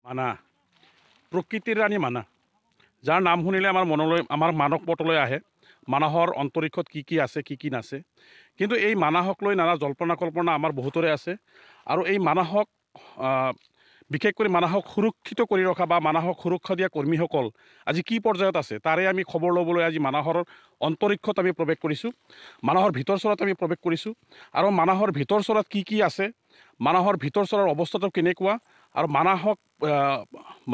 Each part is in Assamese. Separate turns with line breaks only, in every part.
মানা প্ৰকৃতিৰ ৰাণী মানা, যাৰ নাম শুনিলে আমাৰ মানস পটলৈ আহে। মানাহৰ অন্তৰীক্ষত কি আছে কি নাছে। কিন্তু এই মানাহক লৈ নানা জল্পনা কল্পনা আমাৰ বহুতৰে আছে। আৰু এই মানাহক বিশেষকৈ মানাহক সুৰক্ষিত কৰি ৰখা বা মানাহক সুৰক্ষা দিয়া কৰ্মীসকল আজি কি পৰ্যায়ত আছে তাৰে আমি খবৰ ল'বলৈ আজি মানাহৰ অন্তৰীক্ষত আমি প্ৰৱেশ কৰিছোঁ। মানাহৰ ভিতৰচৰাত আমি প্ৰৱেশ কৰিছোঁ। আৰু মানাহৰ ভিতৰচৰাত কি আছে, মানাহৰ ভিতৰচৰাৰ অৱস্থাটো কেনেকুৱা, আৰু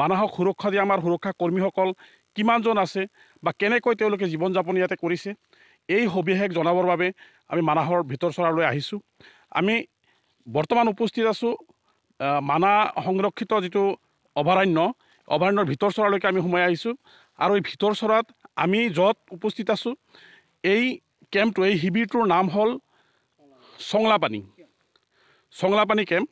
মানাহক সুৰক্ষা দিয়া আমাৰ সুৰক্ষা কৰ্মীসকল কিমানজন আছে বা কেনেকৈ তেওঁলোকে জীৱন যাপন ইয়াতে কৰিছে, এই সবিশেষ জনাবৰ বাবে আমি মানাহৰ ভিতৰচৰালৈ আহিছোঁ। আমি বৰ্তমান উপস্থিত আছোঁ মানাহ সংৰক্ষিত যিটো অভয়াৰণ্যৰ ভিতৰচৰালৈকে আমি সোমাই আহিছোঁ। আৰু এই ভিতৰচৰাত আমি য'ত উপস্থিত আছোঁ, এই কেম্পটো, এই শিবিৰটোৰ নাম হ'ল চংলাপানী কেম্প।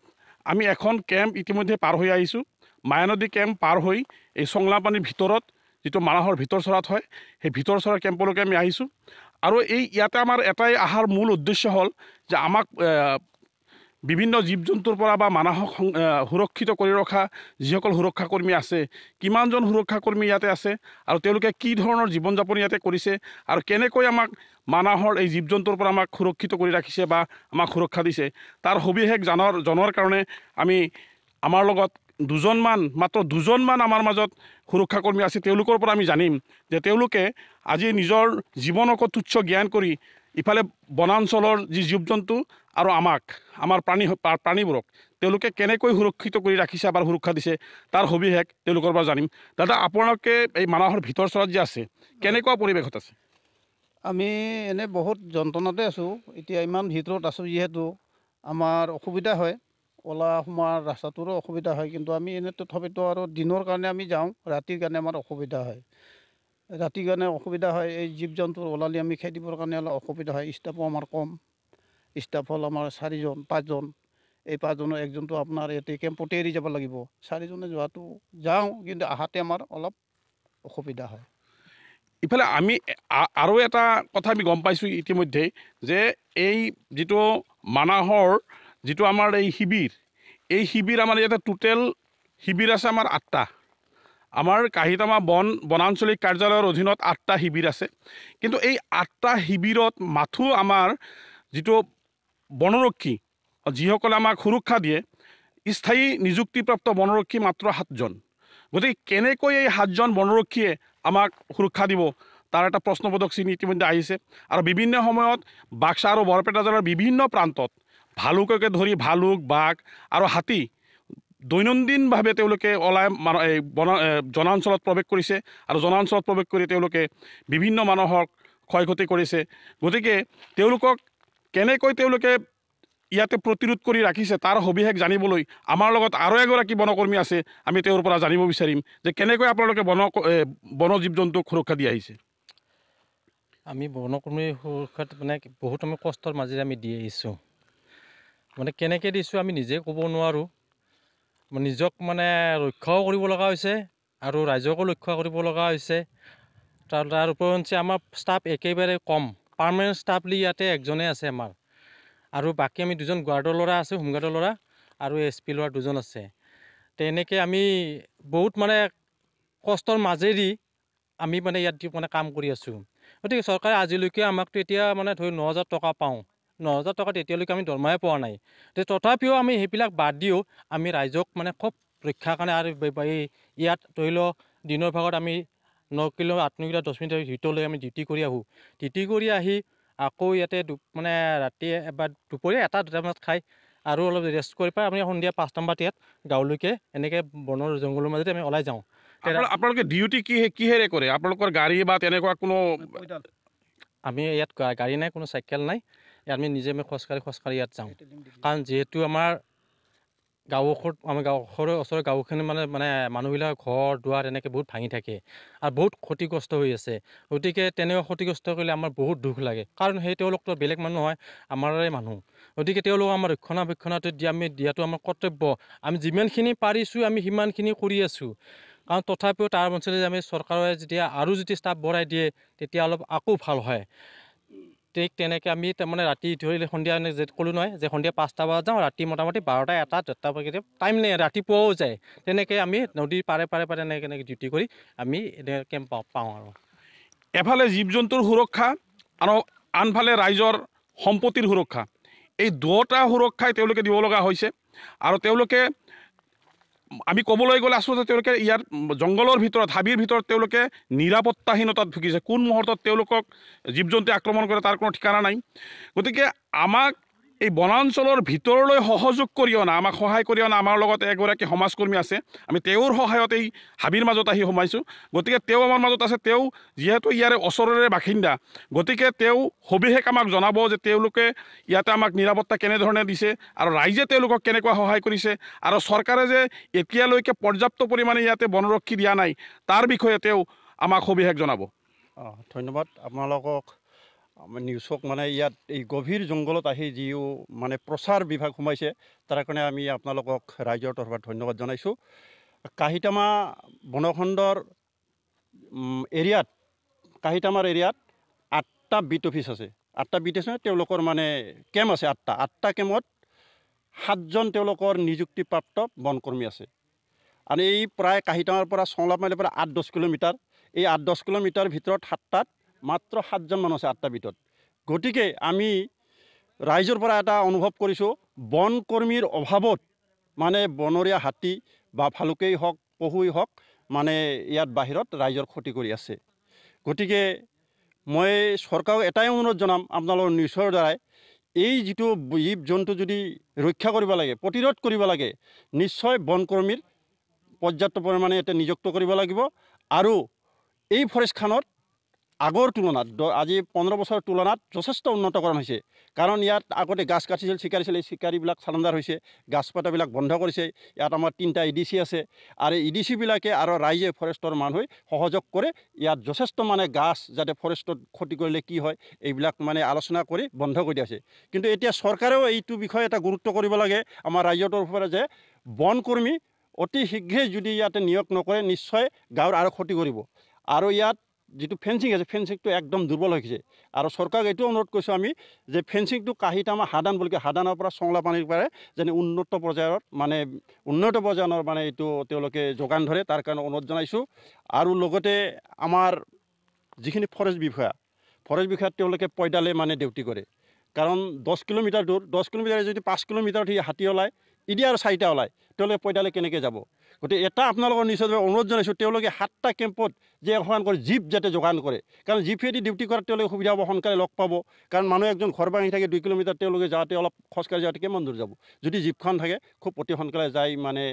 আমি এখন কেম্প ইতিমধ্যে পাৰ হৈ আহিছোঁ। মায়ানদী কেম্প পাৰ হৈ এই চংলাপানীৰ ভিতৰত যিটো মানাহৰ ভিতৰচৰাত হয়, সেই ভিতৰচৰাৰ কেম্পলৈকে আমি আহিছোঁ। আৰু ইয়াতে আমাৰ এটাই অহাৰ মূল উদ্দেশ্য হ'ল যে আমাক বিভিন্ন জীৱ জন্তুৰ পৰা বা মানাহক সুৰক্ষিত কৰি ৰখা যিসকল সুৰক্ষা কৰ্মী আছে, কিমানজন সুৰক্ষা কৰ্মী ইয়াতে আছে, আৰু তেওঁলোকে কি ধৰণৰ জীৱন যাপন ইয়াতে কৰিছে, আৰু কেনেকৈ আমাক মানাহৰ এই জীৱ জন্তুৰ পৰা আমাক সুৰক্ষিত কৰি ৰাখিছে বা আমাক সুৰক্ষা দিছে, তাৰ সবিশেষ জনাৰ কাৰণে আমাৰ লগত মাত্ৰ দুজনমান আমাৰ মাজত সুৰক্ষা কৰ্মী আছে। তেওঁলোকৰ পৰা আমি জানিম যে তেওঁলোকে আজি নিজৰ জীৱনকো তুচ্ছ জ্ঞান কৰি ইফালে বনাঞ্চলৰ যি জীৱ জন্তু আৰু আমাৰ প্ৰাণীবোৰক তেওঁলোকে কেনেকৈ সুৰক্ষিত কৰি ৰাখিছে বা সুৰক্ষা দিছে তাৰ সবিশেষ তেওঁলোকৰ পৰা জানিম। দাদা, আপোনালোকে এই মানাহৰ ভিতৰচৰাত যে আছে, কেনেকুৱা পৰিৱেশত আছে?
আমি এনে বহুত যন্ত্ৰণাতে আছোঁ। এতিয়া ইমান ভিতৰত আছোঁ যিহেতু আমাৰ অসুবিধা হয়, ওলা সোমোৱাৰ ৰাস্তাটোৰো অসুবিধা হয়। কিন্তু আমি এনে তথাপিতো আৰু দিনৰ কাৰণে আমি যাওঁ, ৰাতিৰ কাৰণে আমাৰ অসুবিধা হয়। এই জীৱ জন্তুৰ ওলালি আমি খেদিবৰ কাৰণে অলপ অসুবিধা হয়। ষ্টাফো আমাৰ কম, ষ্টাফ হ'ল আমাৰ 5জন। এই 5জনৰ একজনটো আপোনাৰ ইয়াতে কেম্পতে এৰি যাব লাগিব। 4জনে যাওঁ, কিন্তু আহাতে আমাৰ অলপ অসুবিধা হয়।
ইফালে আমি আৰু এটা কথা আমি গম পাইছোঁ ইতিমধ্যেই যে এই যিটো মানাহৰ যিটো আমাৰ এই শিবিৰ আমাৰ ইয়াতে টোটেল শিবিৰ আছে আমাৰ 8টা। আমাৰ কাহিতামা বনাঞ্চলিক কাৰ্যালয়ৰ অধীনত 8টা শিবিৰ আছে। কিন্তু এই 8টা শিবিৰত মাথো আমাৰ যিটো বনৰক্ষী যিসকলে আমাক সুৰক্ষা দিয়ে, স্থায়ী নিযুক্তিপ্ৰাপ্ত বনৰক্ষী মাত্ৰ 7জন। গতিকে কেনেকৈ এই 7জন বনৰক্ষীয়ে আমাক সুৰক্ষা দিব তাৰ এটা প্ৰশ্নবোধক চিন ইতিমধ্যে আহিছে। আৰু বিভিন্ন সময়ত বাক্সা আৰু বৰপেটা জিলাৰ বিভিন্ন প্ৰান্তত ভালুককে ধৰি বাঘ আৰু হাতী দৈনন্দিনভাৱে তেওঁলোকে জনাঞ্চলত প্ৰৱেশ কৰিছে, আৰু জনাঞ্চলত প্ৰৱেশ কৰি তেওঁলোকে বিভিন্ন মানুহক ক্ষয়ক্ষতি কৰিছে। গতিকে কেনেকৈ তেওঁলোকে ইয়াতে প্ৰতিৰোধ কৰি ৰাখিছে তাৰ সবিশেষ জানিবলৈ আমাৰ লগত আৰু এগৰাকী বনকৰ্মী আছে। আমি তেওঁৰ পৰা জানিব বিচাৰিম যে কেনেকৈ আপোনালোকে বন জীৱ জন্তুক সুৰক্ষা দি আহিছে।
আমি বনকৰ্মীৰ সুৰক্ষাত বহুত আমি কষ্টৰ মাজেৰে আমি দি আহিছোঁ। কেনেকৈ দিছোঁ আমি নিজে ক'ব নোৱাৰোঁ। নিজক ৰক্ষাও কৰিব লগা হৈছে আৰু ৰাইজকো ৰক্ষা কৰিব লগা হৈছে। তাৰ উপৰঞ্চি আমাৰ ষ্টাফ একেবাৰে কম। পাৰ্মানেণ্ট ষ্টাফ ইয়াতে 1জনে আছে আমাৰ, আৰু বাকী আমি 2জন গাৰ্ডৰ ল'ৰা আছে, হোমগাৰ্ডৰ ল'ৰা, আৰু SP ল'ৰা 2জন আছে। তেনেকৈ আমি বহুত কষ্টৰ মাজেদি আমি ইয়াত কাম কৰি আছোঁ। গতিকে চৰকাৰে আজিলৈকে আমাকতো এতিয়া ধৰি 9,000 টকা পাওঁ। 9,000 টকাত এতিয়ালৈকে আমি দৰমহাই পোৱা নাই। তথাপিও আমি সেইবিলাক বাদ দিও আমি ৰাইজক খুব ৰক্ষাৰ কাৰণে, আৰু ইয়াত ধৰি লওক দিনৰ ভাগত আমি 9 কিলো 8 কিলো 10 মিনিটৰ ভিতৰলৈ আমি ডিউটি কৰি আহোঁ। ডিউটি কৰি আহি আকৌ ইয়াতে ৰাতি এবাৰ দুপৰীয়া 1-2টামানত খাই আৰু অলপ ৰেষ্ট কৰি পাই আমি সন্ধিয়া 5টামান বজাত গাঁৱলৈকে এনেকৈ বনৰ জংঘলৰ মাজতে আমি ওলাই যাওঁ।
আপোনালোকে ডিউটি কিহেৰে কৰে? আপোনালোকৰ গাড়ী বা তেনেকুৱা কোনো?
আমি ইয়াত গাড়ী নাই, কোনো চাইকেল নাই। আমি নিজে খোজকাঢ়ি ইয়াত যাওঁ। কাৰণ যিহেতু আমাৰ ওচৰৰ গাঁওখিনি মানুহবিলাক ঘৰ দুৱাৰ এনেকৈ বহুত ভাঙি থাকে আৰু বহুত ক্ষতিগ্ৰস্ত হৈ আছে। গতিকে তেনেকুৱা ক্ষতিগ্ৰস্ত কৰিলে আমাৰ বহুত দুখ লাগে। কাৰণ তেওঁলোকতো বেলেগ মানুহ নহয়, আমাৰে মানুহ। গতিকে তেওঁলোকক আমাৰ ৰক্ষণাবেক্ষণাটো দিয়াটো আমাৰ কৰ্তব্য। আমি যিমানখিনি পাৰিছোঁ আমি সিমানখিনি কৰি আছোঁ। কাৰণ তথাপিও তাৰ অঞ্চলত আমি চৰকাৰে যেতিয়া ষ্টাফ বঢ়াই দিয়ে তেতিয়া অলপ আকৌ ভাল হয়। ঠিক তেনেকৈ আমি তাৰমানে ৰাতি ধৰিলে সন্ধিয়া যে ক'লোঁ নহয় যে সন্ধিয়া 5টা বজাত যাওঁ, ৰাতি মোটামুটি 12টা 1টা 2টা কেতিয়া টাইম নাই, ৰাতিপুৱাও যায়। তেনেকৈ আমি নদীৰ পাৰে এনেকৈ ডিউটি কৰি আমি এনেকৈ কেম্প পাওঁ আৰু।
এফালে জীৱ জন্তুৰ সুৰক্ষা আৰু আনফালে ৰাইজৰ সম্পত্তিৰ সুৰক্ষা, এই দুয়োটা সুৰক্ষাই তেওঁলোকে দিব লগা হৈছে। আৰু তেওঁলোকে আমি ক'বলৈ গ'লে আচলতে তেওঁলোকে ইয়াৰ জংঘলৰ ভিতৰত হাবিৰ ভিতৰত তেওঁলোকে নিৰাপত্তাহীনতাত ভুগিছে। কোন মুহূৰ্তত তেওঁলোকক জীৱ জন্তুৱে আক্ৰমণ কৰে তাৰ কোনো ঠিকনা নাই। গতিকে আমাক এই বনাঞ্চলৰ ভিতৰলৈ সহযোগ কৰি অনা, আমাক সহায় কৰি অনা আমাৰ লগত এগৰাকী সমাজকৰ্মী আছে। আমি তেওঁৰ সহায়ত এই হাবিৰ মাজত আহি সোমাইছোঁ। গতিকে তেওঁ আমাৰ মাজত আছে। তেওঁ যিহেতু ইয়াৰে ওচৰৰে বাসিন্দা, গতিকে তেওঁ সবিশেষ আমাক জনাব যে তেওঁলোকে ইয়াতে আমাক নিৰাপত্তা কেনেধৰণে দিছে আৰু ৰাইজে তেওঁলোকক কেনেকুৱা সহায় কৰিছে, আৰু চৰকাৰে যে এতিয়ালৈকে পৰ্যাপ্ত পৰিমাণে ইয়াতে বনৰক্ষী দিয়া নাই তাৰ বিষয়ে তেওঁ আমাক সবিশেষ জনাব।
ধন্যবাদ আপোনালোকক। নিউজক মানে ইয়াত এই গভীৰ জংঘলত আহি যিও মানে প্ৰচাৰ বিভাগ সোমাইছে তাৰ কাৰণে আমি আপোনালোকক ৰাইজৰ তৰফত ধন্যবাদ জনাইছোঁ। কাহিতামা বনখণ্ডৰ এৰিয়াত, কাহিতামাৰ এৰিয়াত 8টা বিট অফিচ আছে। 8টা বিট আছে, তেওঁলোকৰ মানে কেম্প আছে 8টা কেম্পত 7জন তেওঁলোকৰ নিযুক্তিপ্ৰাপ্ত বনকৰ্মী আছে। আৰু এই প্ৰায় কাহিতামাৰ পৰা চংলামাৰীৰ পৰা 8-10 কিলোমিটাৰ, এই 8-10 কিলোমিটাৰ ভিতৰত 7টাত মাত্ৰ 7জন মানুহ আছে 8টা বিটত। গতিকে আমি ৰাইজৰ পৰা এটা অনুভৱ কৰিছোঁ, বনকৰ্মীৰ অভাৱত মানে বনৰীয়া হাতী বা ভালুকেই হওক পহুই হওক মানে ইয়াত বাহিৰত ৰাইজৰ ক্ষতি কৰি আছে। গতিকে মই চৰকাৰক এটাই অনুৰোধ জনাম আপোনালোকৰ নিউজৰ দ্বাৰাই, এই যিটো জীৱ জন্তু যদি ৰক্ষা কৰিব লাগে, প্ৰতিৰোধ কৰিব লাগে, নিশ্চয় বনকৰ্মীৰ পৰ্যাপ্ত পৰিমাণে ইয়াতে নিযুক্ত কৰিব লাগিব। আৰু এই ফৰেষ্টখনত আগৰ তুলনাত আজি 15 বছৰৰ তুলনাত যথেষ্ট উন্নতকৰণ হৈছে। কাৰণ ইয়াত আগতে গাছ কাটিছিল, চিকাৰিছিল, এই চিকাৰীবিলাক চাৰেণ্ডাৰ হৈছে, গাছ পাতাবিলাক বন্ধ কৰিছে। ইয়াত আমাৰ 3টা EDC আছে, আৰু EDCবিলাকে আৰু ৰাইজে ফৰেষ্টৰ মানুহে সহযোগ কৰে। ইয়াত যথেষ্ট মানে গাছ যাতে ফৰেষ্টত ক্ষতি কৰিলে কি হয় এইবিলাক মানে আলোচনা কৰি বন্ধ কৰি দিয়া হৈছে। কিন্তু এতিয়া চৰকাৰেও এইটো বিষয়ে এটা গুৰুত্ব কৰিব লাগে আমাৰ ৰাইজৰ তৰফৰ যে বনকৰ্মী অতি শীঘ্ৰে যদি ইয়াতে নিয়োগ নকৰে নিশ্চয় গাঁৱৰ আৰু ক্ষতি কৰিব। আৰু ইয়াত যিটো ফেন্সিং আছে, ফেন্সিংটো একদম দুৰ্বল হৈছে। আৰু চৰকাৰক এইটো অনুৰোধ কৰিছোঁ আমি যে ফেন্সিংটো কাহিতামা হাদান বুলি কয়, হাদানৰ পৰা চংলা পানীৰ পাৰে যেনে উন্নত পৰ্যায়ৰ মানে এইটো তেওঁলোকে যোগান ধৰে, তাৰ কাৰণে অনুৰোধ জনাইছোঁ। আৰু লগতে আমাৰ যিখিনি ফৰেষ্ট বিষয়া তেওঁলোকে পইডালে মানে ডিউটি কৰে। কাৰণ 10 কিলোমিটাৰ দূৰ, 10 কিলোমিটাৰ যদি 5 কিলোমিটাৰত হাতী ওলায়, ইদি আৰু 4টা ওলায়, তেওঁলোকে পইডালে কেনেকৈ যাব। গতিকে এটা আপোনালোকৰ নিশ্চয় অনুৰোধ জনাইছোঁ, তেওঁলোকে 7টা কেম্পত যে এখন কৰে জীপ যাতে যোগান কৰে। কাৰণ জীপেদি ডিউটি কৰাত তেওঁলোকে সুবিধা হ'ব, সোনকালে লগ পাব। কাৰণ মানুহ একজন ঘৰ ভাঙি থাকে 2 কিলোমিটাৰ, তেওঁলোকে যাওঁতে অলপ খোজকাঢ়ি যাওঁতে কিমান দূৰ যাব। যদি জীপখন থাকে খুব অতি সোনকালে যাই মানে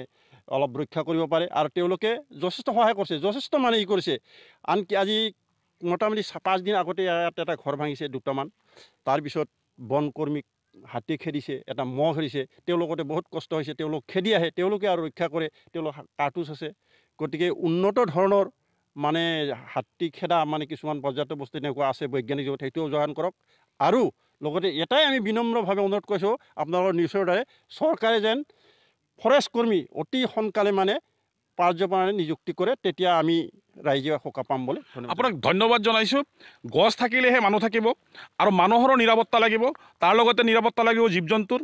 অলপ ৰক্ষা কৰিব পাৰে। আৰু তেওঁলোকে যথেষ্ট সহায় কৰিছে, যথেষ্ট মানে কৰিছে। আনকি আজি মোটামুটি 5 দিন আগতে ইয়াত এটা ঘৰ ভাঙিছে 2টামান, তাৰপিছত বনকৰ্মীক হাতী খেদিছে, এটা মহ খেদিছে, তেওঁলোকতে বহুত কষ্ট হৈছে। তেওঁলোক খেদি আহে, তেওঁলোকে আৰু ৰক্ষা কৰে, তেওঁলোক কাৰ্টুচ আছে। গতিকে উন্নত ধৰণৰ মানে হাতী খেদা মানে কিছুমান পৰ্যাপ্ত বস্তু এনেকুৱা আছে বৈজ্ঞানিক জগত, সেইটোও যোগান কৰক। আৰু লগতে এটাই আমি বিনম্ৰভাৱে অনুৰোধ কৰিছোঁ আপোনালোকৰ নিউজৰ দ্বাৰাই, চৰকাৰে যেন ফৰেষ্ট কৰ্মী অতি সোনকালে মানে পাৰ্যমানে নিযুক্তি কৰে, তেতিয়া আমি ৰাইজে সকাহ পাম বুলি
আপোনাক ধন্যবাদ জনাইছোঁ। গছ থাকিলেহে মানুহ থাকিব, আৰু মানুহৰো নিৰাপত্তা লাগিব, তাৰ লগতে নিৰাপত্তা লাগিব জীৱ জন্তুৰ।